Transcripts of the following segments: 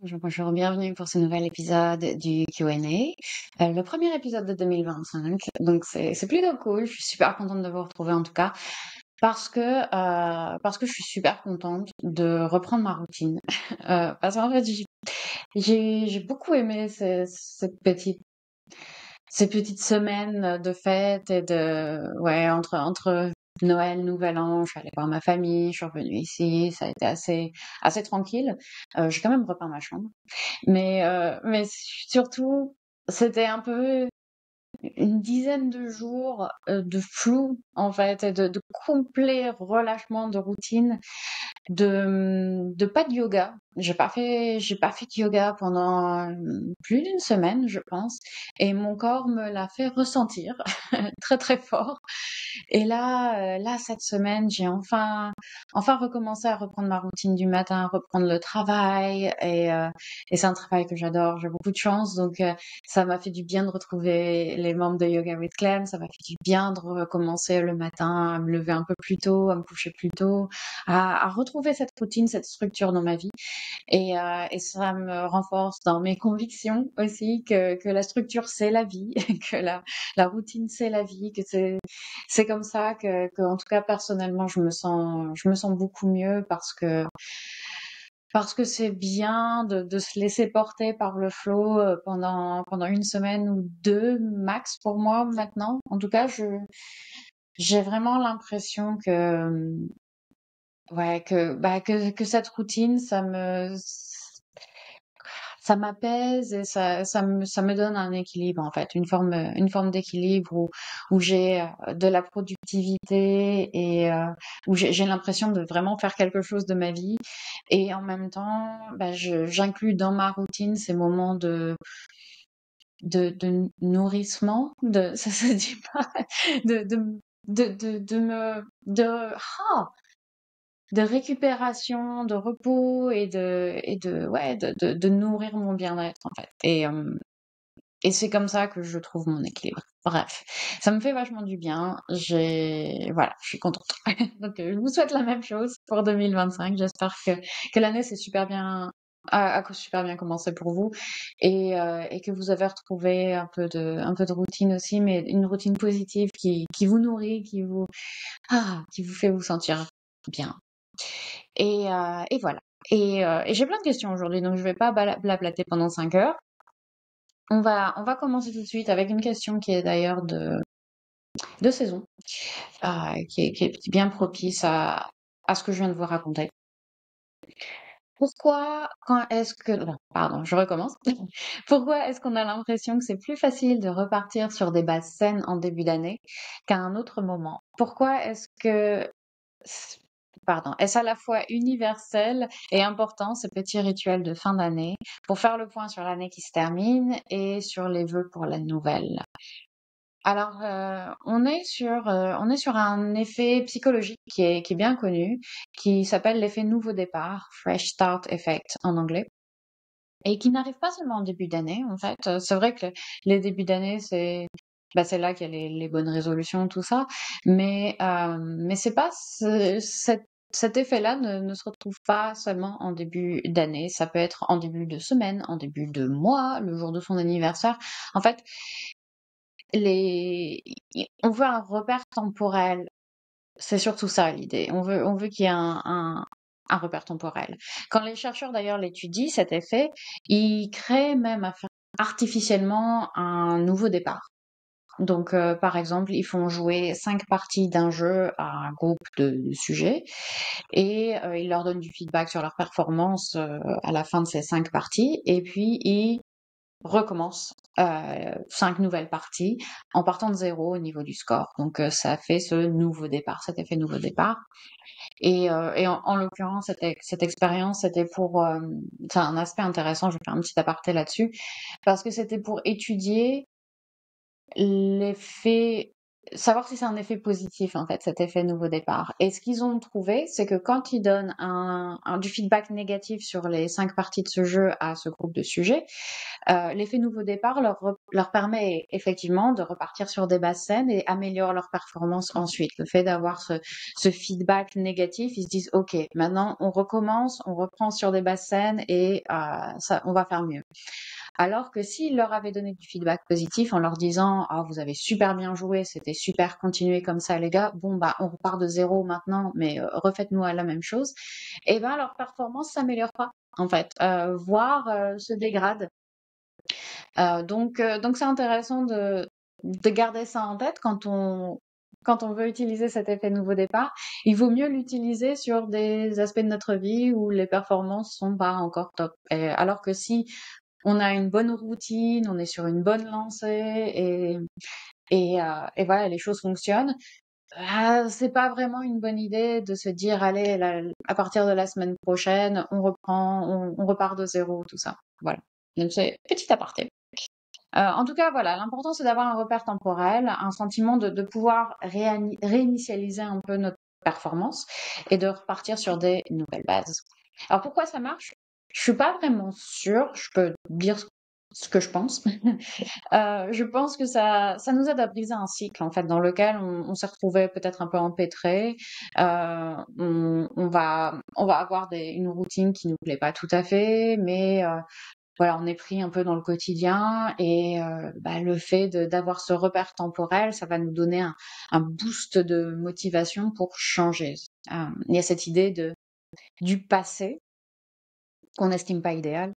Bonjour, bienvenue pour ce nouvel épisode du Q&A. Le premier épisode de 2025, donc c'est plutôt cool. Je suis super contente de vous retrouver en tout cas parce que je suis super contente de reprendre ma routine. Parce qu'en fait j'ai beaucoup aimé ces petites semaines de fête et entre Noël, Nouvel An, je suis allée voir ma famille, je suis revenue ici, ça a été assez tranquille. J'ai quand même repeint ma chambre. Mais surtout, c'était un peu une dizaine de jours de flou, en fait, et de complet relâchement de routine, de pas de yoga. J'ai pas fait de yoga pendant plus d'une semaine, je pense, et mon corps me l'a fait ressentir très très fort. Et là, cette semaine, j'ai enfin recommencé à reprendre ma routine du matin, à reprendre le travail, et c'est un travail que j'adore. J'ai beaucoup de chance, donc ça m'a fait du bien de retrouver les membres de Yoga with Clem. Ça m'a fait du bien de recommencer le matin, à me lever un peu plus tôt, à me coucher plus tôt, à retrouver cette routine, cette structure dans ma vie. Et ça me renforce dans mes convictions aussi que la structure c'est la vie, que la routine c'est la vie, que c'est comme ça que en tout cas personnellement je me sens beaucoup mieux parce que c'est bien de se laisser porter par le flow pendant une semaine ou deux max pour moi maintenant. En tout cas, j'ai vraiment l'impression que cette routine ça m'apaise et ça me donne un équilibre en fait, une forme d'équilibre où j'ai de la productivité et où j'ai l'impression de vraiment faire quelque chose de ma vie, et en même temps j'inclus dans ma routine ces moments de nourrissement, ça se dit pas, de de de me de récupération, de repos et de nourrir mon bien-être en fait. Et c'est comme ça que je trouve mon équilibre. Bref, ça me fait vachement du bien. Voilà, je suis contente. Donc, je vous souhaite la même chose pour 2025. J'espère que l'année s'est a super bien commencé pour vous, et que vous avez retrouvé un peu de routine aussi, mais une routine positive qui vous nourrit, qui vous fait vous sentir bien. Et voilà. Et j'ai plein de questions aujourd'hui, donc je vais pas blablater pendant 5 heures. On va commencer tout de suite avec une question qui est d'ailleurs de saison, qui est bien propice à ce que je viens de vous raconter. Non, pardon, je recommence. Pourquoi est-ce qu'on a l'impression que c'est plus facile de repartir sur des bases saines en début d'année qu'à un autre moment? Pourquoi est-ce à la fois universel et important, ces petits rituels de fin d'année, pour faire le point sur l'année qui se termine et sur les vœux pour la nouvelle? Alors, on est sur un effet psychologique qui est bien connu, qui s'appelle l'effet nouveau départ, Fresh Start Effect en anglais, et qui n'arrive pas seulement en début d'année, en fait. C'est vrai que les débuts d'année, c'est là qu'il y a les bonnes résolutions, tout ça, mais c'est pas cet effet-là ne se retrouve pas seulement en début d'année. Ça peut être en début de semaine, en début de mois, le jour de son anniversaire. En fait, on veut un repère temporel. C'est surtout ça l'idée. On veut qu'il y ait un repère temporel. Quand les chercheurs d'ailleurs l'étudient, cet effet, ils créent même artificiellement un nouveau départ. Donc, par exemple, ils font jouer 5 parties d'un jeu à un groupe de sujets, et ils leur donnent du feedback sur leur performance à la fin de ces 5 parties, et puis ils recommence 5 nouvelles parties en partant de zéro au niveau du score. Donc ça fait ce nouveau départ, cet effet nouveau départ. Et en l'occurrence, cette expérience, c'est un aspect intéressant, je vais faire un petit aparté là-dessus, parce que c'était pour étudier l'effet savoir si c'est un effet positif, en fait, cet effet nouveau départ. Et ce qu'ils ont trouvé, c'est que quand ils donnent du feedback négatif sur les 5 parties de ce jeu à ce groupe de sujets, l'effet nouveau départ leur permet effectivement de repartir sur des bases saines et améliore leur performance ensuite. Le fait d'avoir ce feedback négatif, ils se disent, OK, maintenant on recommence, on reprend sur des bases saines et ça, on va faire mieux. Alors que s'ils leur avaient donné du feedback positif en leur disant, ah, vous avez super bien joué, c'était super, continuez comme ça, les gars. Bon, bah, on repart de zéro maintenant, mais refaites-nous à la même chose. Et ben, leur performance s'améliore pas, en fait, voire se dégrade. Donc c'est intéressant de garder ça en tête quand on veut utiliser cet effet nouveau départ. Il vaut mieux l'utiliser sur des aspects de notre vie où les performances sont pas encore top. Alors que si on a une bonne routine, on est sur une bonne lancée et voilà, les choses fonctionnent. C'est pas vraiment une bonne idée de se dire, allez, à partir de la semaine prochaine, on reprend, on repart de zéro, tout ça. Voilà. Donc c'est petit aparté. En tout cas, voilà, l'important c'est d'avoir un repère temporel, un sentiment de pouvoir réinitialiser un peu notre performance et de repartir sur des nouvelles bases. Alors pourquoi ça marche? Je suis pas vraiment sûre, je peux dire ce que je pense. Je pense que ça nous aide à briser un cycle en fait dans lequel on s'est retrouvé peut-être un peu empêtré. On va avoir une routine qui nous plaît pas tout à fait, mais voilà, on est pris un peu dans le quotidien et le fait d'avoir ce repère temporel, ça va nous donner un boost de motivation pour changer. Il y a cette idée du passé qu'on n'estime pas idéal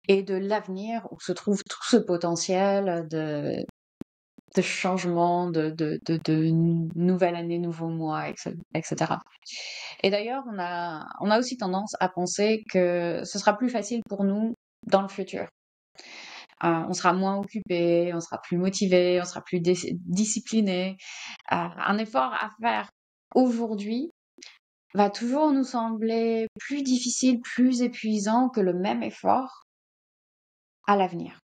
et de l'avenir où se trouve tout ce potentiel de changement, de nouvelle année, nouveau mois, etc. Et d'ailleurs, on a aussi tendance à penser que ce sera plus facile pour nous dans le futur. On sera moins occupé, on sera plus motivé, on sera plus discipliné. Un effort à faire aujourd'hui va toujours nous sembler plus difficile, plus épuisant que le même effort à l'avenir.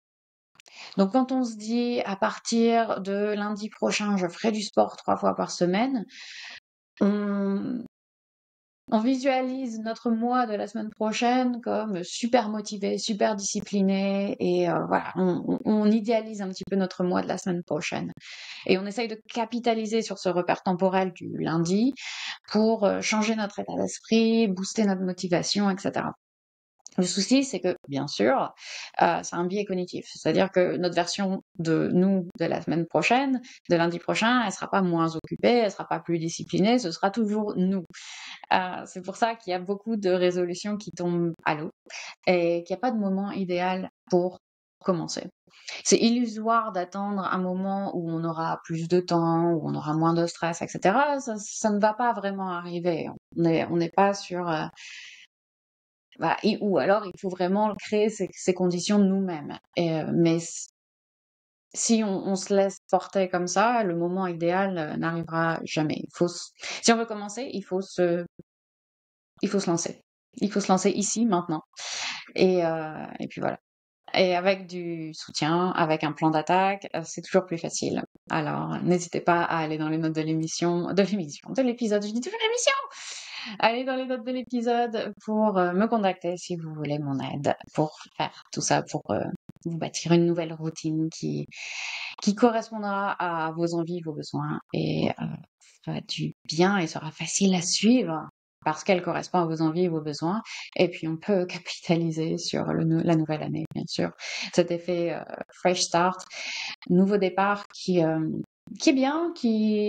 Donc quand on se dit à partir de lundi prochain, je ferai du sport 3 fois par semaine, on, on visualise notre mois de la semaine prochaine comme super motivé, super discipliné et voilà, on idéalise un petit peu notre mois de la semaine prochaine. Et on essaye de capitaliser sur ce repère temporel du lundi pour changer notre état d'esprit, booster notre motivation, etc. Le souci, c'est que, bien sûr, c'est un biais cognitif. C'est-à-dire que notre version de nous de la semaine prochaine, de lundi prochain, elle sera pas moins occupée, elle sera pas plus disciplinée, ce sera toujours nous. C'est pour ça qu'il y a beaucoup de résolutions qui tombent à l'eau et qu'il n'y a pas de moment idéal pour commencer. C'est illusoire d'attendre un moment où on aura plus de temps, où on aura moins de stress, etc. Ça ne va pas vraiment arriver. On n'est pas sur... voilà. Ou alors, il faut vraiment créer ces conditions nous-mêmes. Mais si on se laisse porter comme ça, le moment idéal n'arrivera jamais. Si on veut commencer, il faut se lancer. Il faut se lancer ici, maintenant. Et puis voilà. Et avec du soutien, avec un plan d'attaque, c'est toujours plus facile. Alors, n'hésitez pas à aller dans les notes de l'épisode, je dis toujours l'émission! Allez dans les notes de l'épisode pour me contacter si vous voulez mon aide pour faire tout ça, pour vous bâtir une nouvelle routine qui correspondra à vos envies, vos besoins et fera du bien et sera facile à suivre parce qu'elle correspond à vos envies et vos besoins. Et puis, on peut capitaliser sur la nouvelle année, bien sûr. Cet effet fresh start, nouveau départ qui est bien,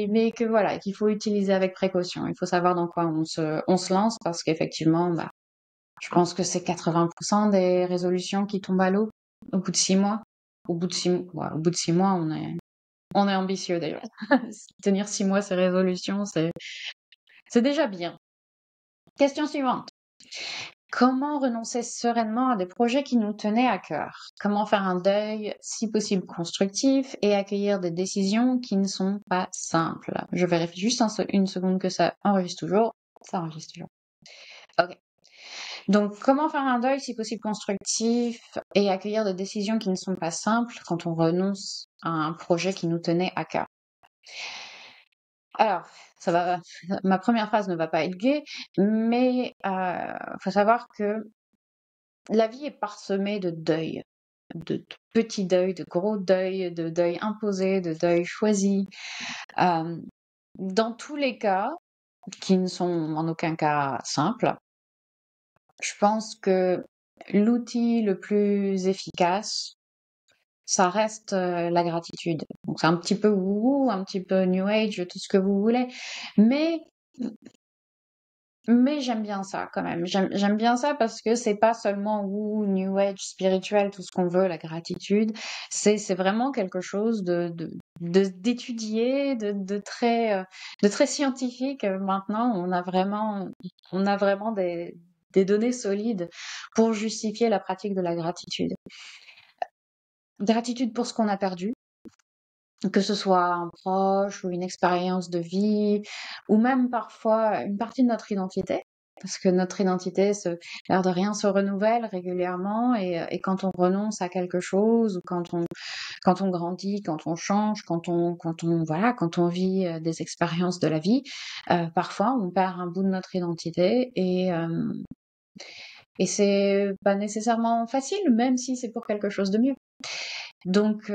mais que voilà, qu'il faut utiliser avec précaution. Il faut savoir dans quoi on se lance parce qu'effectivement, je pense que c'est 80% des résolutions qui tombent à l'eau au bout de 6 mois. Au bout de 6 mois, on est ambitieux déjà. Tenir 6 mois ces résolutions, c'est déjà bien. Question suivante. Comment renoncer sereinement à des projets qui nous tenaient à cœur? Comment faire un deuil, si possible constructif, et accueillir des décisions qui ne sont pas simples? Je vérifie juste une seconde que ça enregistre toujours. Ça enregistre toujours. Ok. Donc, comment faire un deuil, si possible constructif, et accueillir des décisions qui ne sont pas simples quand on renonce à un projet qui nous tenait à cœur? Alors, ça va, ma première phrase ne va pas être gaie, mais faut savoir que la vie est parsemée de deuils, de petits deuils, de gros deuils, de deuils imposés, de deuils choisis. Euh, dans tous les cas, qui ne sont en aucun cas simples, je pense que l'outil le plus efficace, ça reste la gratitude. Donc c'est un petit peu wouhou, un petit peu New Age, tout ce que vous voulez, mais j'aime bien ça quand même. J'aime bien ça parce que c'est pas seulement New Age spirituel, tout ce qu'on veut, la gratitude. C'est vraiment quelque chose d'étudié, de très scientifique. Maintenant, on a vraiment des données solides pour justifier la pratique de la gratitude. Gratitude pour ce qu'on a perdu, que ce soit un proche ou une expérience de vie, ou même parfois une partie de notre identité, parce que notre identité, l'air de rien, se renouvelle régulièrement, et quand on renonce à quelque chose, ou quand on grandit, quand on change, voilà, quand on vit des expériences de la vie, parfois on perd un bout de notre identité, et c'est pas nécessairement facile, même si c'est pour quelque chose de mieux. Donc,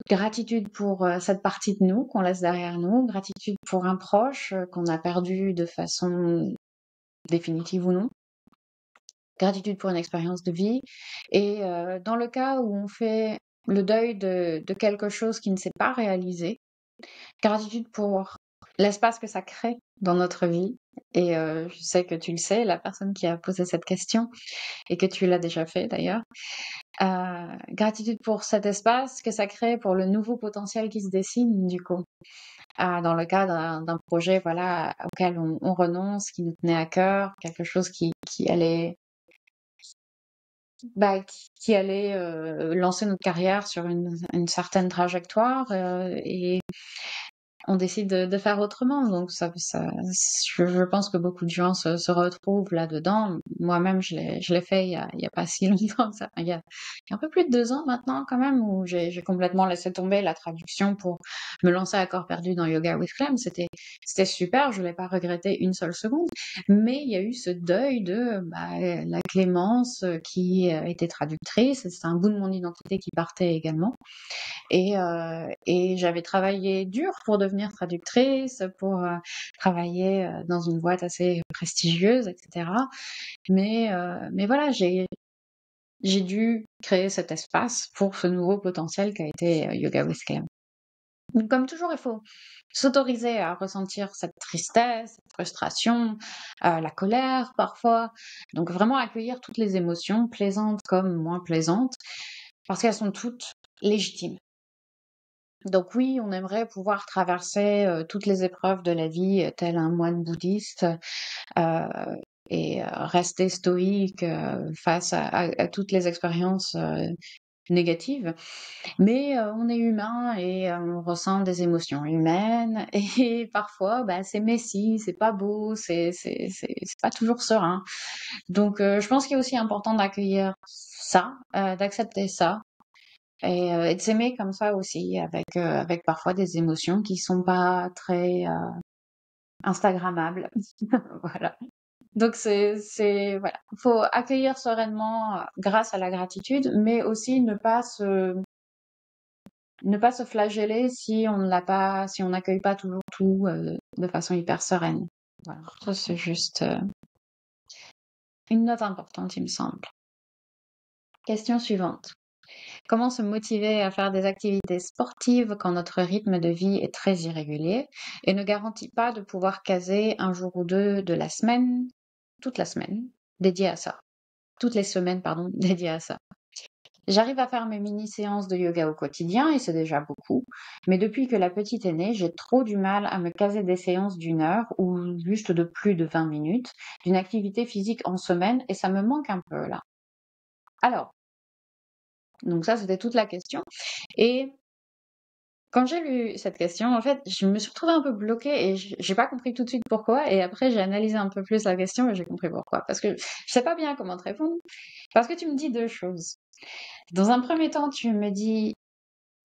gratitude pour cette partie de nous qu'on laisse derrière nous, gratitude pour un proche qu'on a perdu de façon définitive ou non, gratitude pour une expérience de vie, et dans le cas où on fait le deuil de quelque chose qui ne s'est pas réalisé, gratitude pour l'espace que ça crée dans notre vie. Et je sais que tu le sais, la personne qui a posé cette question, et que tu l'as déjà fait d'ailleurs. Gratitude pour cet espace que ça crée pour le nouveau potentiel qui se dessine du coup. Dans le cadre d'un projet, voilà, auquel on renonce, qui nous tenait à cœur, quelque chose qui allait, qui allait lancer notre carrière sur une certaine trajectoire, et on décide de faire autrement. Donc je pense que beaucoup de gens se retrouvent là-dedans. Moi-même, je l'ai fait il y a pas si longtemps que ça. Il y a un peu plus de 2 ans maintenant quand même, où j'ai complètement laissé tomber la traduction pour me lancer à corps perdu dans Yoga with Clem. C'était super, je l'ai pas regretté une seule seconde. Mais il y a eu ce deuil de la Clémence qui était traductrice. C'est un bout de mon identité qui partait également. Et j'avais travaillé dur pour devenir traductrice, pour travailler dans une boîte assez prestigieuse, etc. Mais voilà, j'ai dû créer cet espace pour ce nouveau potentiel qu'a été Yoga with Clem. Donc, comme toujours, il faut s'autoriser à ressentir cette tristesse, cette frustration, la colère parfois. Donc vraiment accueillir toutes les émotions, plaisantes comme moins plaisantes, parce qu'elles sont toutes légitimes. Donc oui, on aimerait pouvoir traverser toutes les épreuves de la vie tel un moine bouddhiste, euh, et rester stoïque face à toutes les expériences négatives. Mais on est humain, et on ressent des émotions humaines, et parfois c'est messy, c'est pas beau, c'est pas toujours serein. Donc je pense qu'il est aussi important d'accueillir ça, d'accepter ça, et de s'aimer comme ça aussi, avec parfois des émotions qui sont pas très instagrammables. Voilà. Donc voilà, faut accueillir sereinement grâce à la gratitude, mais aussi ne pas se flageller si on n'accueille pas toujours tout de façon hyper sereine. Voilà. Ça, c'est juste une note importante, il me semble. Question suivante. Comment se motiver à faire des activités sportives quand notre rythme de vie est très irrégulier et ne garantit pas de pouvoir caser un jour ou deux de la semaine, toute la semaine, dédiée à ça. Toutes les semaines, pardon, dédiées à ça. J'arrive à faire mes mini-séances de yoga au quotidien, et c'est déjà beaucoup. Mais depuis que la petite est née, j'ai trop du mal à me caser des séances d'1 heure ou juste de plus de 20 minutes d'une activité physique en semaine, et ça me manque un peu là. Alors, donc ça, c'était toute la question. Et quand j'ai lu cette question, en fait, je me suis retrouvée un peu bloquée, et j'ai pas compris tout de suite pourquoi. Et après, j'ai analysé un peu plus la question et j'ai compris pourquoi. Parce que je sais pas bien comment te répondre. Parce que tu me dis deux choses. Dans un premier temps, tu me dis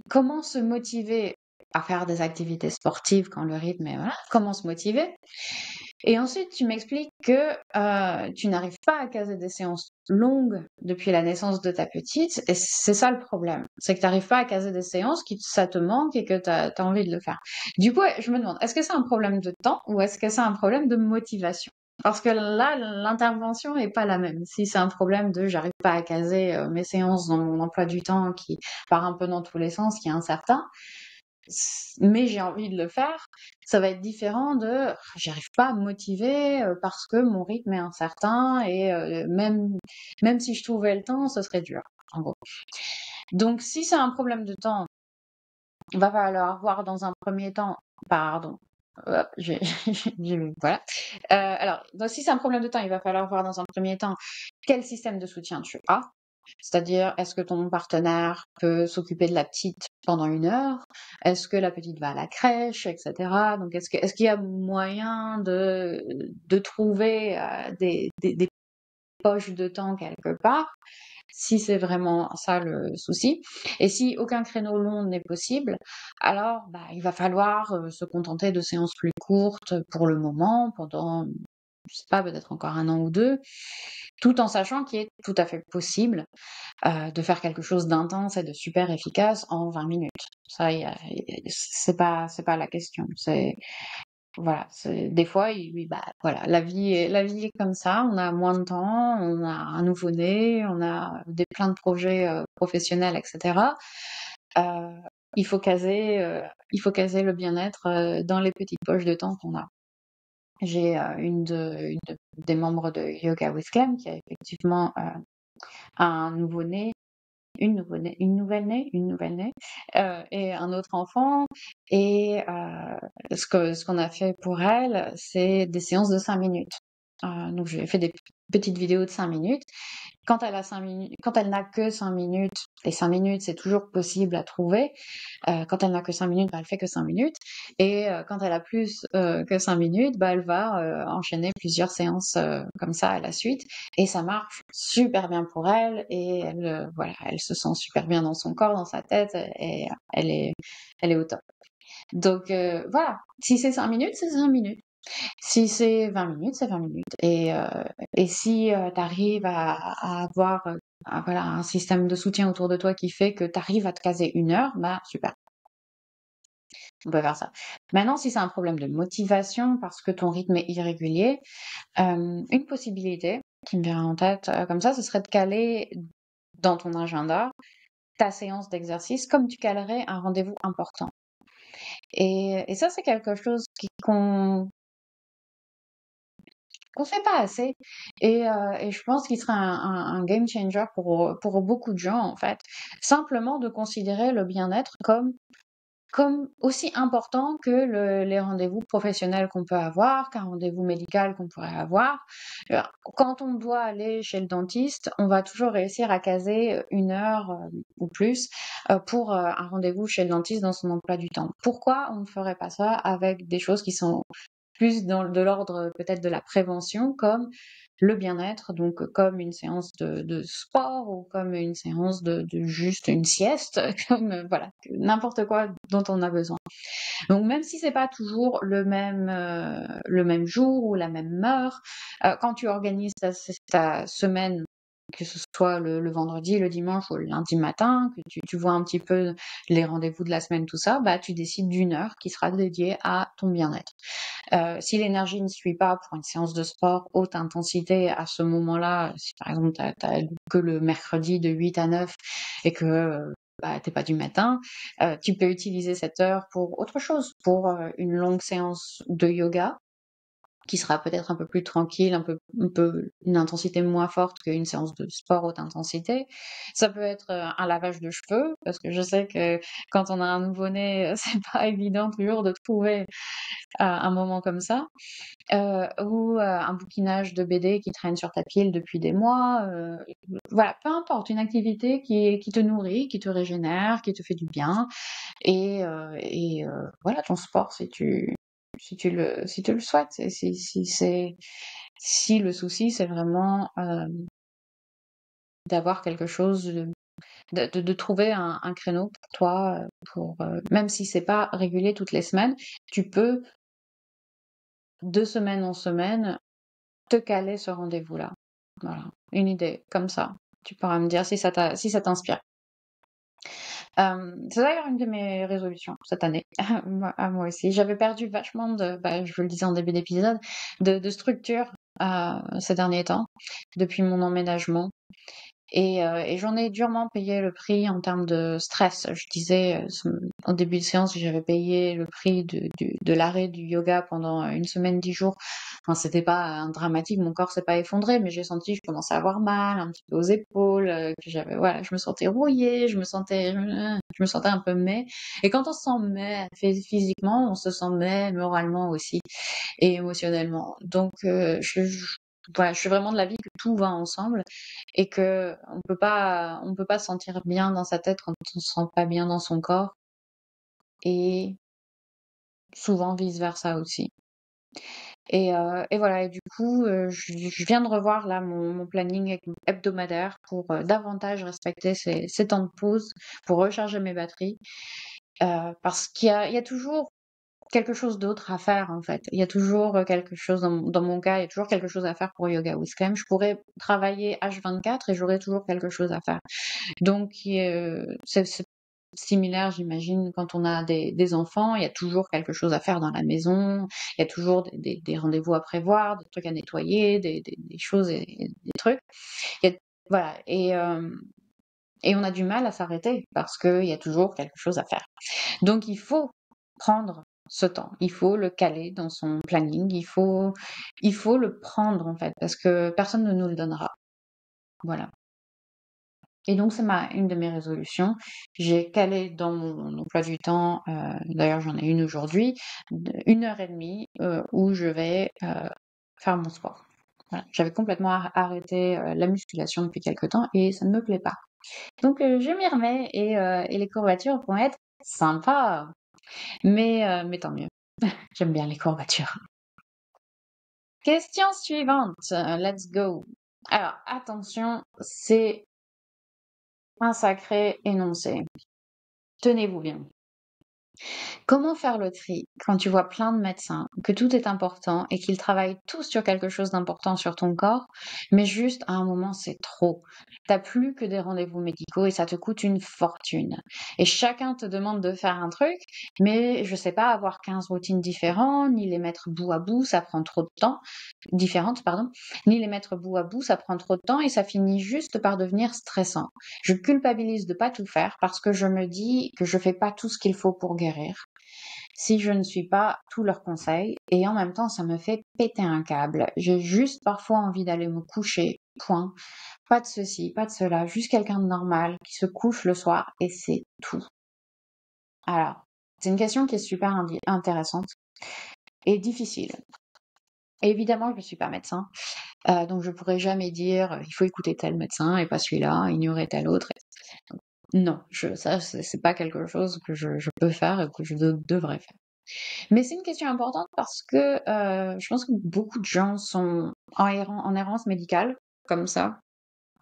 comment se motiver à faire des activités sportives quand le rythme est, voilà, comment se motiver. Et ensuite, tu m'expliques que tu n'arrives pas à caser des séances longues depuis la naissance de ta petite, et c'est ça le problème. C'est que tu n'arrives pas à caser des séances, ça te manque et que tu as envie de le faire. Du coup, je me demande, est-ce que c'est un problème de temps ou est-ce que c'est un problème de motivation? Parce que là, l'intervention est pas la même. Si c'est un problème de j'arrive pas à caser mes séances dans mon emploi du temps qui part un peu dans tous les sens, qui est incertain, mais j'ai envie de le faire, ça va être différent de j'arrive pas à me motiver parce que mon rythme est incertain et même si je trouvais le temps, ce serait dur, en gros. Donc si c'est un problème de temps, il va falloir voir dans un premier temps, pardon, hop, voilà. Alors, donc, si c'est un problème de temps, il va falloir voir dans un premier temps quel système de soutien tu as. C'est-à-dire, est-ce que ton partenaire peut s'occuper de la petite pendant 1 heure? Est-ce que la petite va à la crèche, etc. Donc, est-ce qu'il y a moyen de trouver des poches de temps quelque part, si c'est vraiment ça le souci. Et si aucun créneau long n'est possible, alors il va falloir se contenter de séances plus courtes pour le moment, pendant, je sais pas, peut-être encore 1 an ou 2, tout en sachant qu'il est tout à fait possible de faire quelque chose d'intense et de super efficace en 20 minutes. Ça, c'est pas la question. Voilà, des fois, oui, voilà, la vie est comme ça. On a moins de temps, on a un nouveau-né, on a plein de projets professionnels, etc. Euh, il faut caser le bien-être dans les petites poches de temps qu'on a. J'ai des membres de Yoga with Clem qui a effectivement un nouveau-né, une nouvelle-née, et un autre enfant. Et ce qu'on a fait pour elle, c'est des séances de 5 minutes. Donc j'ai fait des petites vidéos de 5 minutes. Quand elle a 5 minutes, quand elle n'a que 5 minutes, les 5 minutes, c'est toujours possible à trouver. Quand elle n'a que 5 minutes, elle fait que 5 minutes. Et quand elle a plus que 5 minutes, elle va enchaîner plusieurs séances comme ça à la suite. Et ça marche super bien pour elle. Et elle, voilà, elle se sent super bien dans son corps, dans sa tête. Et elle est au top. Donc voilà, si c'est 5 minutes, c'est 5 minutes. Si c'est 20 minutes, c'est 20 minutes. Et si tu arrives à avoir voilà, un système de soutien autour de toi qui fait que tu arrives à te caser 1 heure, super. On peut faire ça. Maintenant, si c'est un problème de motivation parce que ton rythme est irrégulier, une possibilité qui me vient en tête comme ça, ce serait de caler dans ton agenda ta séance d'exercice comme tu calerais un rendez-vous important. Et ça, c'est quelque chose qu'on fait pas assez. Et je pense qu'il serait un game changer pour beaucoup de gens, en fait. Simplement de considérer le bien-être comme aussi important que les rendez-vous professionnels qu'on peut avoir, qu'un rendez-vous médical qu'on pourrait avoir. Quand on doit aller chez le dentiste, on va toujours réussir à caser 1 heure ou plus pour un rendez-vous chez le dentiste dans son emploi du temps. Pourquoi on ne ferait pas ça avec des choses qui sont plus de l'ordre peut-être de la prévention, comme le bien-être, donc comme une séance de sport ou comme une séance de juste une sieste, comme voilà, n'importe quoi dont on a besoin. Donc même si c'est pas toujours le même jour ou la même heure, quand tu organises ta semaine, que ce soit le vendredi, le dimanche ou le lundi matin, que tu vois un petit peu les rendez-vous de la semaine, tout ça, tu décides d'1 heure qui sera dédiée à ton bien-être. Si l'énergie ne suit pas pour une séance de sport haute intensité à ce moment-là, si par exemple t'as que le mercredi de 8 à 9 et que t'es pas du matin, tu peux utiliser cette heure pour autre chose, pour une longue séance de yoga qui sera peut-être un peu plus tranquille, un peu une intensité moins forte qu'une séance de sport haute intensité. Ça peut être un lavage de cheveux, parce que je sais que quand on a un nouveau-né, c'est pas évident toujours de trouver un moment comme ça. Ou un bouquinage de BD qui traîne sur ta pile depuis des mois. Voilà, peu importe, une activité qui te nourrit, qui te régénère, qui te fait du bien. Et voilà, ton sport, si tu le souhaites. Et si le souci, c'est vraiment d'avoir quelque chose de trouver un créneau pour toi, même si c'est pas régulier toutes les semaines, tu peux, de semaine en semaine, te caler ce rendez-vous-là. Voilà, une idée comme ça. Tu pourras me dire si ça t'inspire. C'est d'ailleurs une de mes résolutions cette année, moi aussi. J'avais perdu vachement je vous le disais en début d'épisode, de structure ces derniers temps, depuis mon emménagement. Et j'en ai durement payé le prix en termes de stress. Je disais au début de séance, j'avais payé le prix de l'arrêt du yoga pendant une semaine, 10 jours. Enfin, c'était pas dramatique, mon corps s'est pas effondré, mais j'ai senti que je commençais à avoir mal, un petit peu aux épaules, que voilà, je me sentais rouillée, je me sentais un peu Et quand on se sent physiquement, on se sent moralement aussi et émotionnellement. Donc, voilà, je suis vraiment de l'avis que tout va ensemble et que on peut pas se sentir bien dans sa tête quand on se sent pas bien dans son corps et souvent vice versa aussi. Et voilà, et du coup, je viens de revoir là mon planning hebdomadaire pour davantage respecter ces temps de pause pour recharger mes batteries, parce qu'il y a toujours quelque chose d'autre à faire en fait. Il y a toujours quelque chose, dans mon cas, il y a toujours quelque chose à faire pour Yoga Wiscam. Je pourrais travailler H24 et j'aurais toujours quelque chose à faire. Donc, c'est similaire, j'imagine, quand on a des enfants, il y a toujours quelque chose à faire dans la maison, il y a toujours des rendez-vous à prévoir, des trucs à nettoyer, des choses et des trucs. Il y a- voilà, et on a du mal à s'arrêter parce qu'il y a toujours quelque chose à faire. Donc, il faut prendre ce temps, il faut le caler dans son planning, il faut le prendre en fait, parce que personne ne nous le donnera. Voilà. Et donc, c'est une de mes résolutions. J'ai calé dans mon emploi du temps, d'ailleurs j'en ai une aujourd'hui, 1 heure et demie où je vais faire mon sport. Voilà. J'avais complètement arrêté la musculation depuis quelque temps et ça ne me plaît pas. Donc, je m'y remets et les courbatures vont être sympas. Mais tant mieux. J'aime bien les courbatures. Question suivante. Let's go. Alors, attention, c'est un sacré énoncé. Tenez-vous bien. Comment faire le tri quand tu vois plein de médecins, que tout est important et qu'ils travaillent tous sur quelque chose d'important sur ton corps, mais juste à un moment c'est trop. T'as plus que des rendez-vous médicaux et ça te coûte une fortune. Et chacun te demande de faire un truc, mais je sais pas, avoir 15 routines différentes, ni les mettre bout à bout, ça prend trop de temps, différentes, pardon, ni les mettre bout à bout, ça prend trop de temps et ça finit juste par devenir stressant. Je culpabilise de pas tout faire parce que je me dis que je fais pas tout ce qu'il faut pour guérir si je ne suis pas tous leurs conseils et en même temps ça me fait péter un câble. J'ai juste parfois envie d'aller me coucher, point. Pas de ceci, pas de cela, juste quelqu'un de normal qui se couche le soir et c'est tout. Alors, c'est une question qui est super intéressante et difficile. Et évidemment, je ne suis pas médecin, donc je pourrais jamais dire il faut écouter tel médecin et pas celui-là, ignorer tel autre. Non, ça c'est pas quelque chose que je peux faire et que je devrais faire. Mais c'est une question importante parce que je pense que beaucoup de gens sont en errance médicale, comme ça.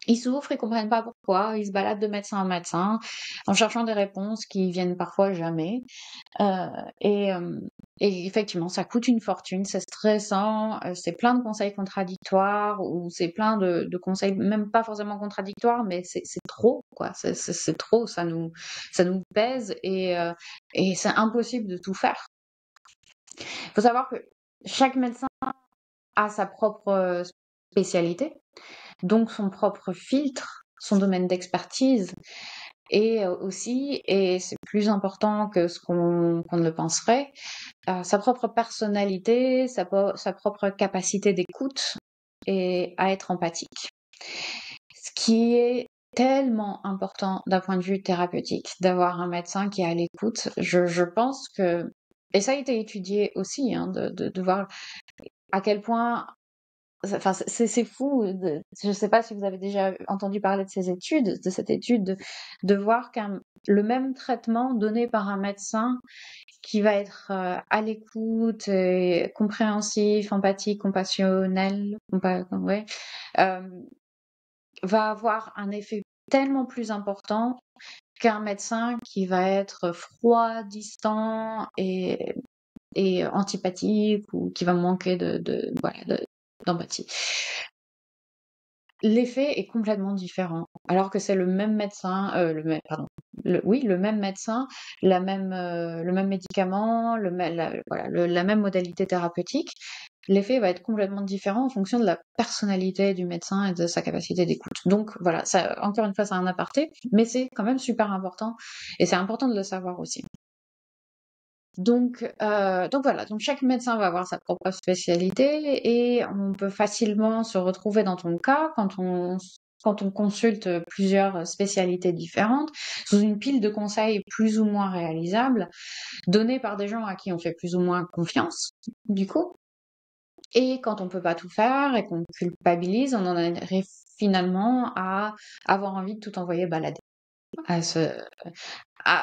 Ils souffrent, ils comprennent pas pourquoi, ils se baladent de médecin en médecin en cherchant des réponses qui viennent parfois jamais. Euh, et, euh, et effectivement, ça coûte une fortune, c'est stressant, c'est plein de conseils contradictoires ou c'est plein de conseils même pas forcément contradictoires, mais c'est trop, quoi. C'est trop, ça nous pèse et c'est impossible de tout faire. Il faut savoir que chaque médecin a sa propre spécialité, donc son propre filtre, son domaine d'expertise, et aussi, et c'est plus important que ce qu'on ne le penserait, sa propre personnalité, sa propre capacité d'écoute et à être empathique. Ce qui est tellement important d'un point de vue thérapeutique, d'avoir un médecin qui est à l'écoute. Je pense que, et ça a été étudié aussi, hein, de voir à quel point, enfin, c'est fou. Je ne sais pas si vous avez déjà entendu parler de cette étude, de voir le même traitement donné par un médecin qui va être à l'écoute, compréhensif, empathique, compassionnel, ouais, va avoir un effet tellement plus important qu'un médecin qui va être froid, distant et antipathique ou qui va manquer d'empathie. L'effet est complètement différent, alors que c'est le même médecin, le même médecin, le même médicament, la même modalité thérapeutique. L'effet va être complètement différent en fonction de la personnalité du médecin et de sa capacité d'écoute. Donc voilà, ça, encore une fois, c'est un aparté, mais c'est quand même super important et c'est important de le savoir aussi. Donc voilà, donc chaque médecin va avoir sa propre spécialité et on peut facilement se retrouver dans ton cas quand on consulte plusieurs spécialités différentes sous une pile de conseils plus ou moins réalisables, donnés par des gens à qui on fait plus ou moins confiance, du coup. Et quand on peut pas tout faire et qu'on culpabilise, on en arrive finalement à avoir envie de tout envoyer balader, à se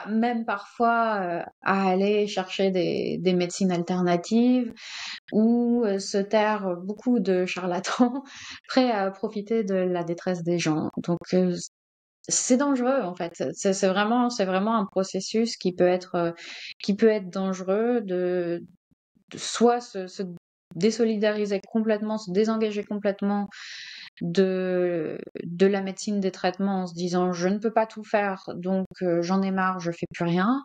même parfois à aller chercher des médecines alternatives ou se taire beaucoup de charlatans prêts à profiter de la détresse des gens. Donc c'est dangereux en fait. C'est vraiment un processus qui peut être dangereux de soit se désolidariser complètement, se désengager complètement de la médecine des traitements en se disant je ne peux pas tout faire donc j'en ai marre, je fais plus rien,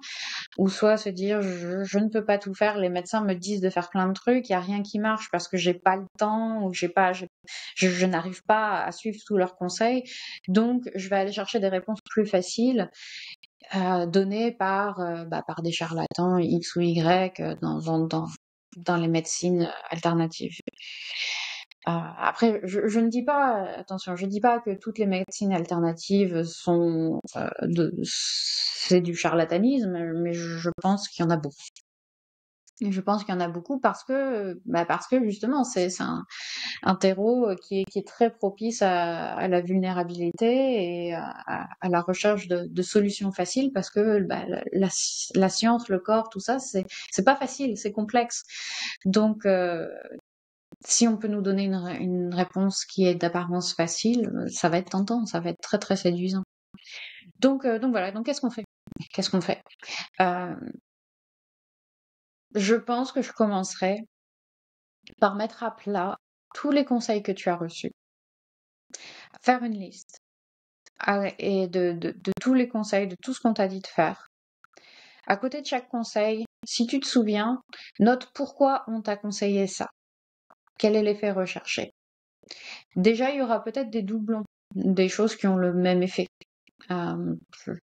ou soit se dire je ne peux pas tout faire, les médecins me disent de faire plein de trucs, il y a rien qui marche parce que j'ai pas le temps ou je n'arrive pas à suivre tous leurs conseils, donc je vais aller chercher des réponses plus faciles données par des charlatans X ou Y dans les médecines alternatives. Après, je ne dis pas, attention, je dis pas que toutes les médecines alternatives c'est du charlatanisme, mais je pense qu'il y en a beaucoup. Et je pense qu'il y en a beaucoup parce que justement, c'est un terreau qui est très propice à la vulnérabilité et à la recherche de solutions faciles parce que la science, le corps, tout ça, c'est pas facile, c'est complexe. Donc, si on peut nous donner une réponse qui est d'apparence facile, ça va être tentant, ça va être très très séduisant. Donc voilà, donc qu'est-ce qu'on fait? Qu'est-ce qu'on fait? Euh, je pense que je commencerai par mettre à plat tous les conseils que tu as reçus, faire une liste et de tous les conseils, de tout ce qu'on t'a dit de faire. À côté de chaque conseil, si tu te souviens, note pourquoi on t'a conseillé ça. Quel est l'effet recherché? Déjà, il y aura peut-être des doublons, des choses qui ont le même effet.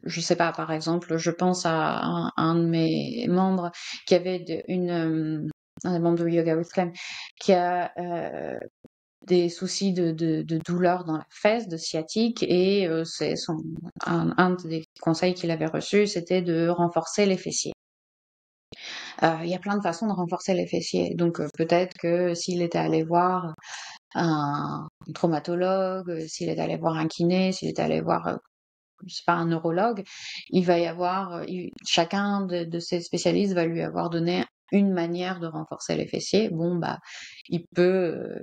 Je sais pas, par exemple, je pense à un de mes membres qui avait un des membres de Yoga with Clem, qui a des soucis de douleur dans la fesse, de sciatique, et un des conseils qu'il avait reçus, c'était de renforcer les fessiers. Il y a plein de façons de renforcer les fessiers, donc peut-être que s'il était allé voir un traumatologue, s'il est allé voir un kiné, s'il est allé voir je sais pas, un neurologue, il va y avoir, chacun de ces spécialistes va lui avoir donné une manière de renforcer les fessiers. Bon, il peut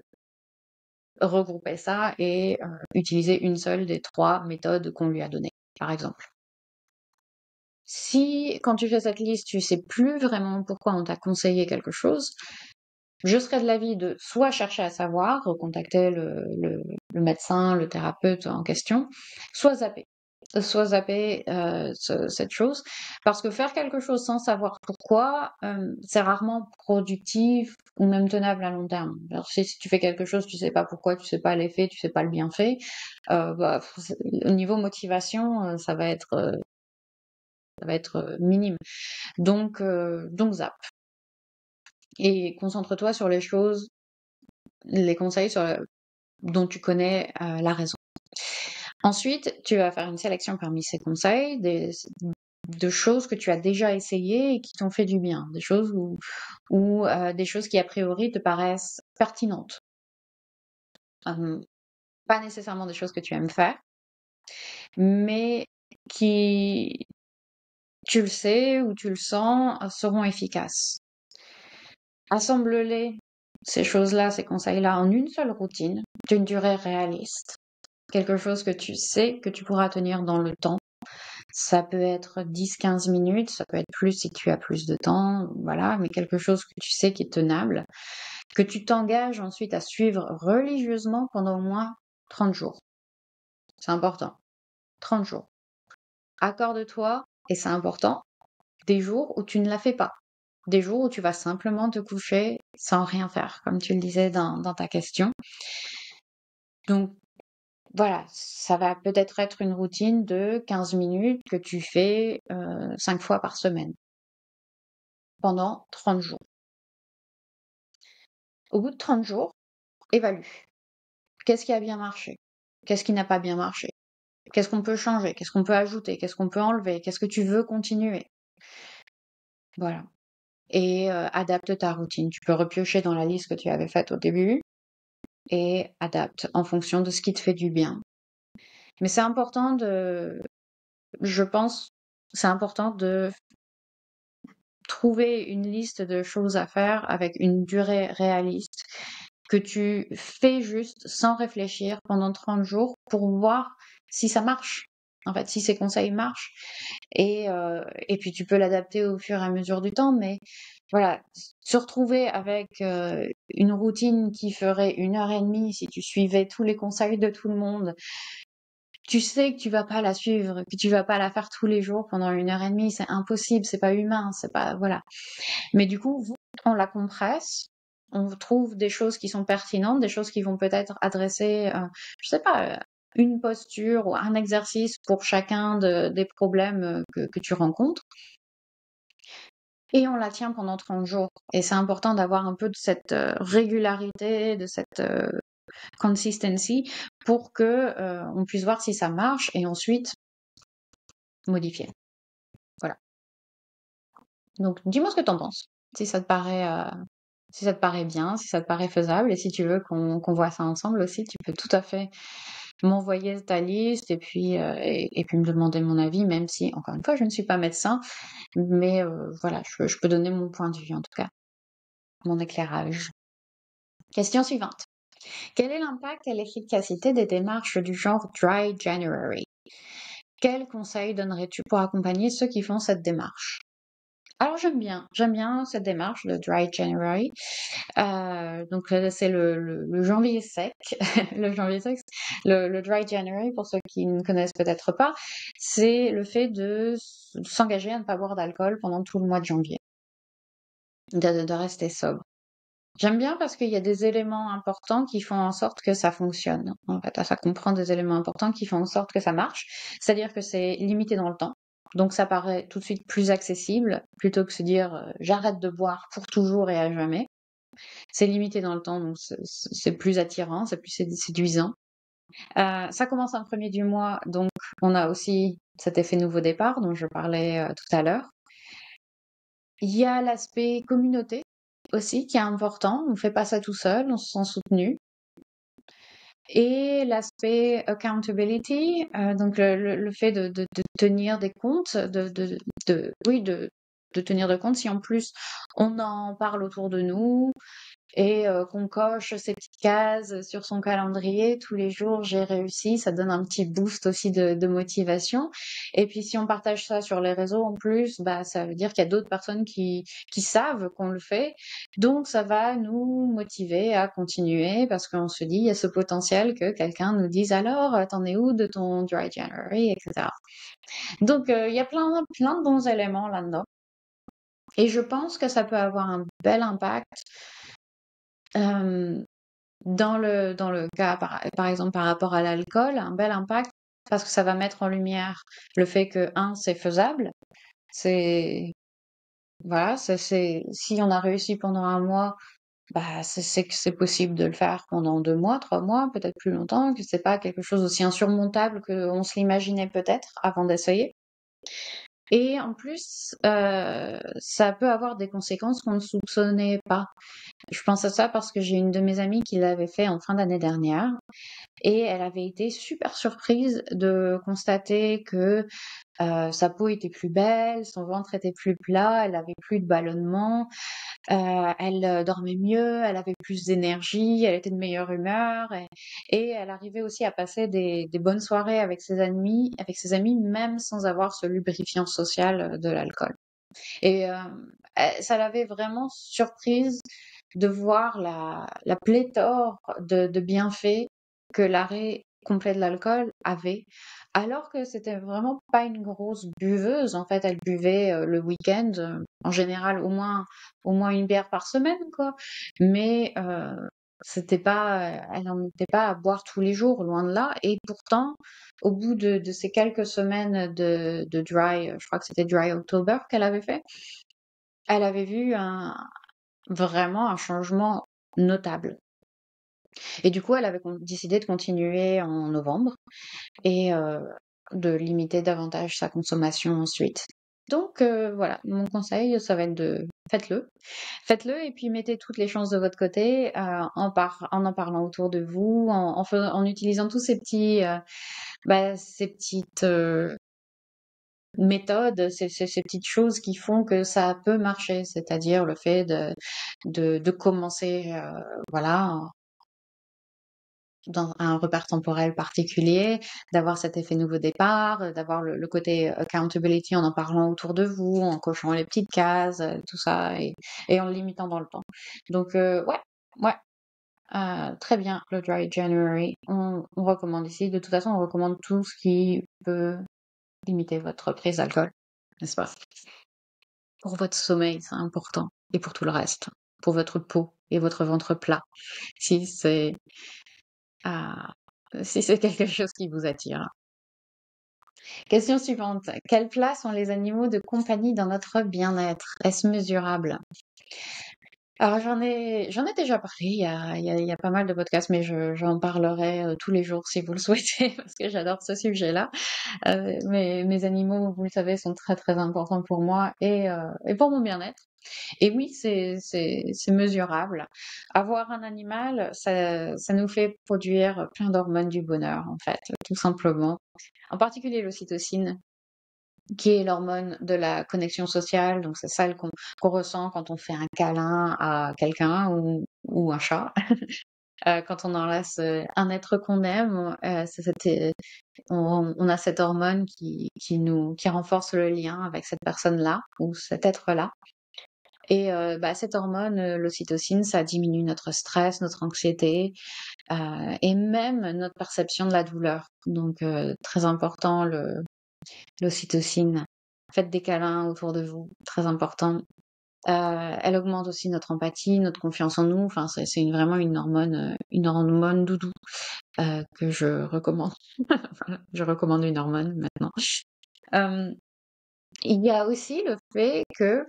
regrouper ça et utiliser une seule des 3 méthodes qu'on lui a données, par exemple. Si, quand tu fais cette liste, tu sais plus vraiment pourquoi on t'a conseillé quelque chose, je serais de l'avis de soit chercher à savoir, contacter le médecin, le thérapeute en question, soit zapper. Soit zapper cette chose, parce que faire quelque chose sans savoir pourquoi, c'est rarement productif ou même tenable à long terme. Alors, si tu fais quelque chose, tu sais pas pourquoi, tu sais pas l'effet, tu sais pas le bienfait, au niveau motivation, ça va être minime. Donc zap. Et concentre-toi sur les conseils dont tu connais la raison. Ensuite, tu vas faire une sélection parmi ces conseils de choses que tu as déjà essayées et qui t'ont fait du bien, des choses ou des choses qui a priori te paraissent pertinentes. Pas nécessairement des choses que tu aimes faire, mais qui, tu le sais ou tu le sens, seront efficaces. Assemble-les, ces choses-là, ces conseils-là, en une seule routine, d'une durée réaliste. quelque chose que tu sais que tu pourras tenir dans le temps. Ça peut être 10-15 minutes, ça peut être plus si tu as plus de temps, voilà, mais quelque chose que tu sais qui est tenable, que tu t'engages ensuite à suivre religieusement pendant au moins 30 jours. C'est important. 30 jours. Accorde-toi, et c'est important, des jours où tu ne la fais pas. Des jours où tu vas simplement te coucher sans rien faire, comme tu le disais dans ta question. Donc, voilà, ça va peut-être être une routine de 15 minutes que tu fais 5 fois par semaine, pendant 30 jours. Au bout de 30 jours, évalue. Qu'est-ce qui a bien marché? Qu'est-ce qui n'a pas bien marché? Qu'est-ce qu'on peut changer? Qu'est-ce qu'on peut ajouter? Qu'est-ce qu'on peut enlever? Qu'est-ce que tu veux continuer? Voilà. Et adapte ta routine. Tu peux repiocher dans la liste que tu avais faite au début et adapte en fonction de ce qui te fait du bien. Mais c'est important je pense, c'est important de trouver une liste de choses à faire avec une durée réaliste que tu fais juste sans réfléchir pendant 30 jours pour voir si ça marche. En fait, si ces conseils marchent. Et puis tu peux l'adapter au fur et à mesure du temps, mais voilà, se retrouver avec une routine qui ferait 1 heure et demie si tu suivais tous les conseils de tout le monde, tu sais que tu vas pas la suivre, que tu vas pas la faire tous les jours pendant 1 heure et demie, c'est impossible, c'est pas humain, c'est pas, voilà. Mais du coup, on la compresse, on trouve des choses qui sont pertinentes, des choses qui vont peut-être adresser, je sais pas, une posture ou un exercice pour chacun des problèmes que tu rencontres. Et on la tient pendant 30 jours. Et c'est important d'avoir un peu de cette régularité, de cette consistency pour que on puisse voir si ça marche et ensuite modifier. Voilà. Donc, dis-moi ce que t'en penses. Si ça te paraît bien, si ça te paraît faisable, et si tu veux qu'on voit ça ensemble aussi, tu peux tout à fait m'envoyer ta liste et puis me demander mon avis, même si, encore une fois, je ne suis pas médecin, mais voilà, je peux donner mon point de vue en tout cas, mon éclairage. Question suivante. Quel est l'impact et l'efficacité des démarches du genre Dry January? Quels conseils donnerais-tu pour accompagner ceux qui font cette démarche? Alors j'aime bien cette démarche de Dry January. Donc c'est le janvier sec, le janvier sec, le Dry January pour ceux qui ne connaissent peut-être pas, c'est le fait de s'engager à ne pas boire d'alcool pendant tout le mois de janvier, de rester sobre. J'aime bien parce qu'il y a des éléments importants qui font en sorte que ça fonctionne. En fait, ça comprend des éléments importants qui font en sorte que ça marche. C'est-à-dire que c'est limité dans le temps. Donc ça paraît tout de suite plus accessible plutôt que se dire j'arrête de boire pour toujours et à jamais. C'est limité dans le temps, donc c'est plus attirant, c'est plus séduisant. Ça commence en premier du mois, donc on a aussi cet effet nouveau départ dont je parlais tout à l'heure. Il y a l'aspect communauté aussi qui est important. On ne fait pas ça tout seul, on se sent soutenu. Et l'aspect accountability, donc le fait de tenir des comptes, oui, de tenir de compte si en plus on en parle autour de nous et qu'on coche ces petites cases sur son calendrier tous les jours, j'ai réussi, ça donne un petit boost aussi de motivation. Et puis si on partage ça sur les réseaux en plus, bah ça veut dire qu'il y a d'autres personnes qui savent qu'on le fait, donc ça va nous motiver à continuer parce qu'on se dit il y a ce potentiel que quelqu'un nous dise alors t'en es où de ton Dry January, etc. Donc il y a plein de bons éléments là-dedans. Et je pense que ça peut avoir un bel impact dans le cas, par exemple, par rapport à l'alcool, un bel impact parce que ça va mettre en lumière le fait que, c'est faisable. C'est, voilà, si on a réussi pendant un mois, bah, c'est que c'est possible de le faire pendant 2 mois, 3 mois, peut-être plus longtemps, que c'est pas quelque chose aussi insurmontable qu'on se l'imaginait peut-être avant d'essayer. Et en plus, ça peut avoir des conséquences qu'on ne soupçonnait pas. Je pense à ça parce que j'ai une de mes amies qui l'avait fait en fin d'année dernière et elle avait été super surprise de constater que Sa peau était plus belle, son ventre était plus plat, elle avait plus de ballonnement, elle dormait mieux, elle avait plus d'énergie, elle était de meilleure humeur et elle arrivait aussi à passer des bonnes soirées avec ses amis, même sans avoir ce lubrifiant social de l'alcool. Et ça l'avait vraiment surprise de voir la pléthore de bienfaits que l'arrêt complet de l'alcool avait, alors que c'était vraiment pas une grosse buveuse. En fait, elle buvait le week-end, en général au moins une bière par semaine, quoi. Mais c'était pas, elle n'en était pas à boire tous les jours, loin de là. Et pourtant, au bout de ces quelques semaines de dry, je crois que c'était dry October qu'elle avait fait, elle avait vu vraiment un changement notable. Et du coup, elle avait décidé de continuer en novembre et de limiter davantage sa consommation ensuite. Donc voilà, mon conseil, ça va être de faites-le. Faites-le et puis mettez toutes les chances de votre côté en parlant autour de vous, en utilisant tous ces petites méthodes, ces petites choses qui font que ça peut marcher, c'est-à-dire le fait de commencer, voilà, dans un repère temporel particulier, d'avoir cet effet nouveau départ, d'avoir le côté accountability en parlant autour de vous, en cochant les petites cases, tout ça, et en le limitant dans le temps. Donc, ouais, très bien, le Dry January. On recommande ici. De toute façon, on recommande tout ce qui peut limiter votre prise d'alcool, n'est-ce pas? Pour votre sommeil, c'est important. Et pour tout le reste. Pour votre peau et votre ventre plat. Si c'est ah, si c'est quelque chose qui vous attire. Question suivante. Quelle place ont les animaux de compagnie dans notre bien-être? Est-ce mesurable? Alors j'en ai déjà parlé, il y a pas mal de podcasts, mais j'en parlerai tous les jours si vous le souhaitez, parce que j'adore ce sujet-là. Mes animaux, vous le savez, sont très très importants pour moi et pour mon bien-être. Et oui, c'est mesurable. Avoir un animal, ça nous fait produire plein d'hormones du bonheur, en fait, tout simplement. En particulier l'ocytocine, qui est l'hormone de la connexion sociale. Donc, c'est celle qu'on ressent quand on fait un câlin à quelqu'un ou un chat. Quand on enlace un être qu'on aime, on a cette hormone qui renforce le lien avec cette personne-là ou cet être-là. Et cette hormone, l'ocytocine, ça diminue notre stress, notre anxiété et même notre perception de la douleur. Donc très important l'ocytocine. Faites des câlins autour de vous, très important. Elle augmente aussi notre empathie, notre confiance en nous. Enfin, c'est vraiment une hormone doudou que je recommande. Voilà, je recommande une hormone maintenant. Il y a aussi le fait que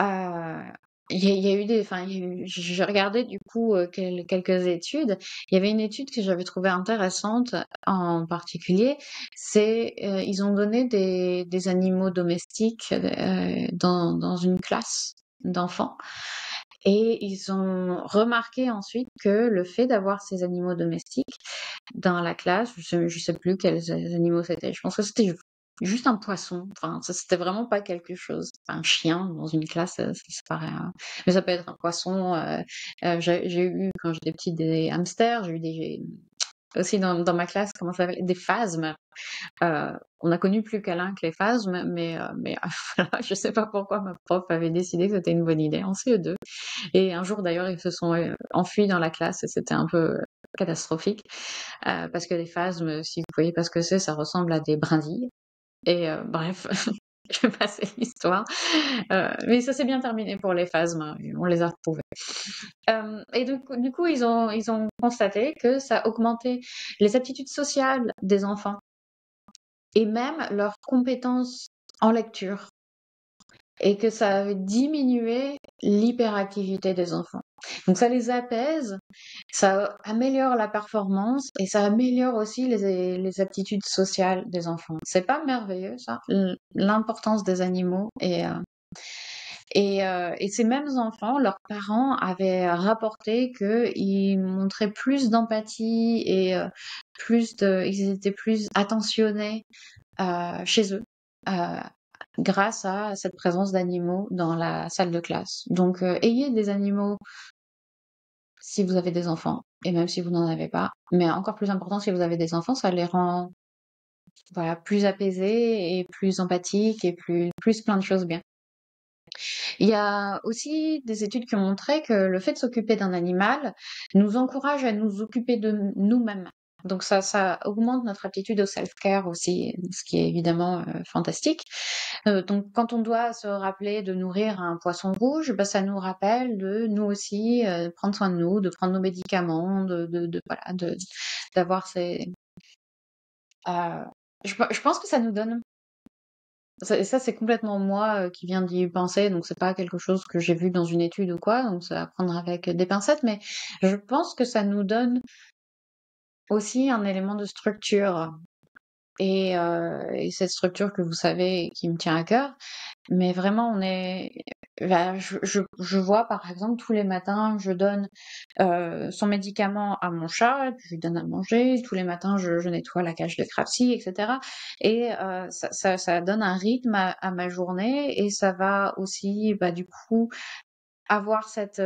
Heu, il y a eu j'ai regardé du coup, quelques études. Il y avait une étude que j'avais trouvée intéressante en particulier, ils ont donné des animaux domestiques, dans une classe d'enfants et ils ont remarqué ensuite que le fait d'avoir ces animaux domestiques dans la classe, je sais plus quels animaux c'était, je pense que c'était juste un poisson, enfin, ça c'était vraiment pas quelque chose. Un chien dans une classe, ça paraît, mais ça peut être un poisson. J'ai eu quand j'étais petite des hamsters, j'ai eu des aussi dans ma classe, comment ça s'appelle? Des phasmes. On a connu plus câlin que les phasmes, mais voilà, je sais pas pourquoi ma prof avait décidé que c'était une bonne idée en CE2. Et un jour d'ailleurs, ils se sont enfuis dans la classe et c'était un peu catastrophique parce que les phasmes, si vous voyez pas ce que c'est, ça ressemble à des brindilles. Et bref, je vais passer l'histoire. Mais ça s'est bien terminé pour les phasmes, hein, on les a retrouvés. Et du coup, ils ont constaté que ça augmentait les aptitudes sociales des enfants et même leurs compétences en lecture et que ça avait diminué l'hyperactivité des enfants. Donc ça les apaise, ça améliore la performance et ça améliore aussi les aptitudes sociales des enfants. C'est pas merveilleux ça, l'importance des animaux et ces mêmes enfants, leurs parents avaient rapporté qu'ils montraient plus d'empathie et ils étaient plus attentionnés chez eux, euh, grâce à cette présence d'animaux dans la salle de classe. Donc, ayez des animaux si vous avez des enfants, et même si vous n'en avez pas. Mais encore plus important, si vous avez des enfants, ça les rend voilà, plus apaisés et plus empathiques et plus plein de choses bien. Il y a aussi des études qui ont montré que le fait de s'occuper d'un animal nous encourage à nous occuper de nous-mêmes. Donc ça augmente notre aptitude au self-care aussi, ce qui est évidemment fantastique. Donc quand on doit se rappeler de nourrir un poisson rouge, bah, ça nous rappelle de nous aussi prendre soin de nous, de prendre nos médicaments, voilà, d'avoir ces. euh, je pense que ça nous donne ça, c'est complètement moi qui viens d'y penser, donc c'est pas quelque chose que j'ai vu dans une étude ou quoi, donc c'est à prendre avec des pincettes, mais je pense que ça nous donne aussi un élément de structure. Et cette structure que vous savez qui me tient à cœur, mais vraiment je vois par exemple tous les matins je donne son médicament à mon chat, et puis je lui donne à manger, tous les matins je nettoie la cage de Crapsy, etc. Et ça donne un rythme à ma journée, et ça va aussi bah, du coup avoir cet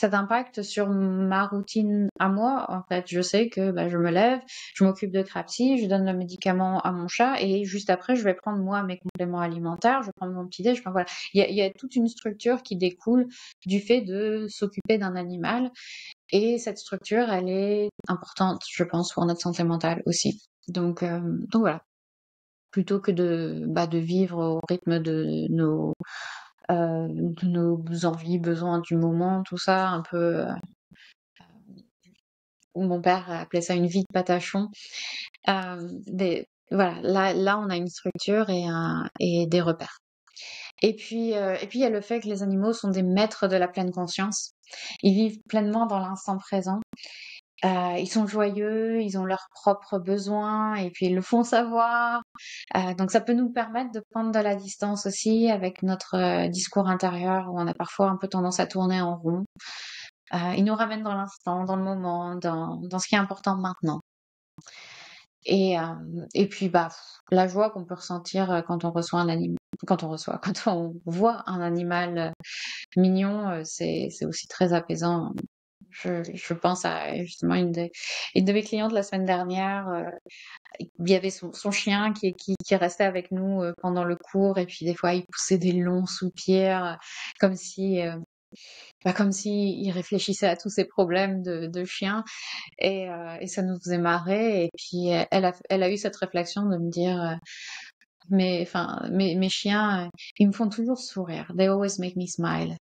impact sur ma routine à moi. En fait, je sais que bah, je me lève, je m'occupe de Crapsy, je donne le médicament à mon chat, et juste après, je vais prendre moi mes compléments alimentaires, je vais prendre mon petit déj. Enfin voilà, il y a toute une structure qui découle du fait de s'occuper d'un animal, et cette structure, elle est importante, je pense, pour notre santé mentale aussi. Donc voilà, plutôt que de vivre au rythme de nos envies, besoins du moment, tout ça, un peu, où mon père appelait ça une vie de patachon. Voilà, là, on a une structure et des repères. Et puis, il y a le fait que les animaux sont des maîtres de la pleine conscience. Ils vivent pleinement dans l'instant présent. Ils sont joyeux, ils ont leurs propres besoins et puis ils le font savoir. Donc ça peut nous permettre de prendre de la distance aussi avec notre discours intérieur où on a parfois un peu tendance à tourner en rond. Ils nous ramènent dans l'instant, dans le moment, dans ce qui est important maintenant. Et puis bah la joie qu'on peut ressentir quand on reçoit un animal, quand on voit un animal mignon, c'est aussi très apaisant. Je pense à justement une de mes clientes la semaine dernière. Il y avait son chien qui restait avec nous pendant le cours, et puis des fois il poussait des longs soupirs, comme si comme si il réfléchissait à tous ses problèmes de chien, et ça nous faisait marrer. Et puis elle a eu cette réflexion de me dire mes chiens ils me font toujours sourire, they always make me smile.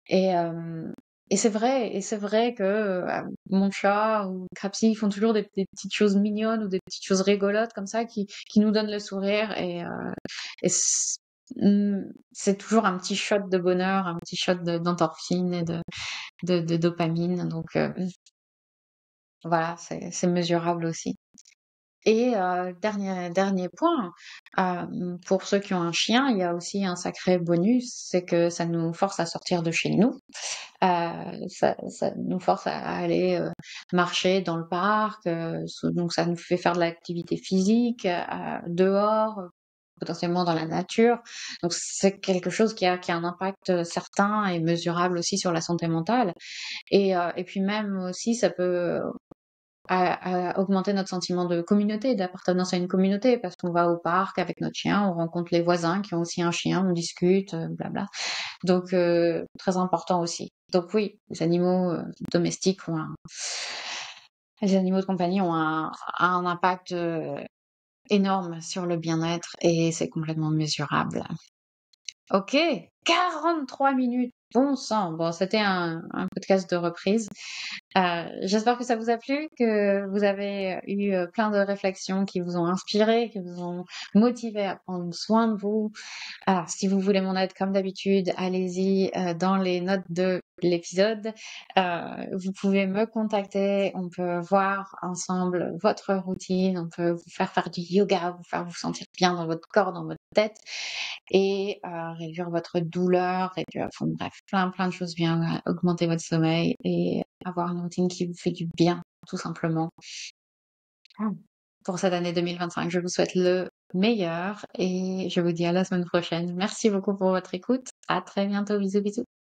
Et, euh, et c'est vrai que mon chat ou Crapsy, ils font toujours des petites choses mignonnes ou des petites choses rigolotes comme ça qui nous donnent le sourire. Et c'est toujours un petit shot de bonheur, un petit shot d'endorphine et de dopamine. Donc voilà, c'est mesurable aussi. Et dernier point, pour ceux qui ont un chien, il y a aussi un sacré bonus, c'est que ça nous force à sortir de chez nous. Ça nous force à aller marcher dans le parc, donc ça nous fait faire de l'activité physique dehors, potentiellement dans la nature. Donc c'est quelque chose qui a un impact certain et mesurable aussi sur la santé mentale. Et puis même aussi, ça peut à augmenter notre sentiment de communauté, d'appartenance à une communauté, parce qu'on va au parc avec notre chien, on rencontre les voisins qui ont aussi un chien, on discute, blabla. Donc très important aussi. Donc oui, les animaux domestiques les animaux de compagnie ont un impact énorme sur le bien-être, et c'est complètement mesurable. Ok, 43 minutes. Bon sang. Bon, c'était un podcast de reprise. J'espère que ça vous a plu, que vous avez eu plein de réflexions qui vous ont inspiré, qui vous ont motivé à prendre soin de vous. Alors, si vous voulez mon aide, comme d'habitude, allez-y dans les notes de l'épisode. Vous pouvez me contacter, on peut voir ensemble votre routine, on peut vous faire du yoga, vous faire vous sentir bien dans votre corps, dans votre tête, et réduire votre douleur, réduire, enfin, bref, plein de choses bien, augmenter votre sommeil et avoir une routine qui vous fait du bien, tout simplement. pour cette année 2025. Je vous souhaite le meilleur et je vous dis à la semaine prochaine. Merci beaucoup pour votre écoute. À très bientôt. Bisous, bisous.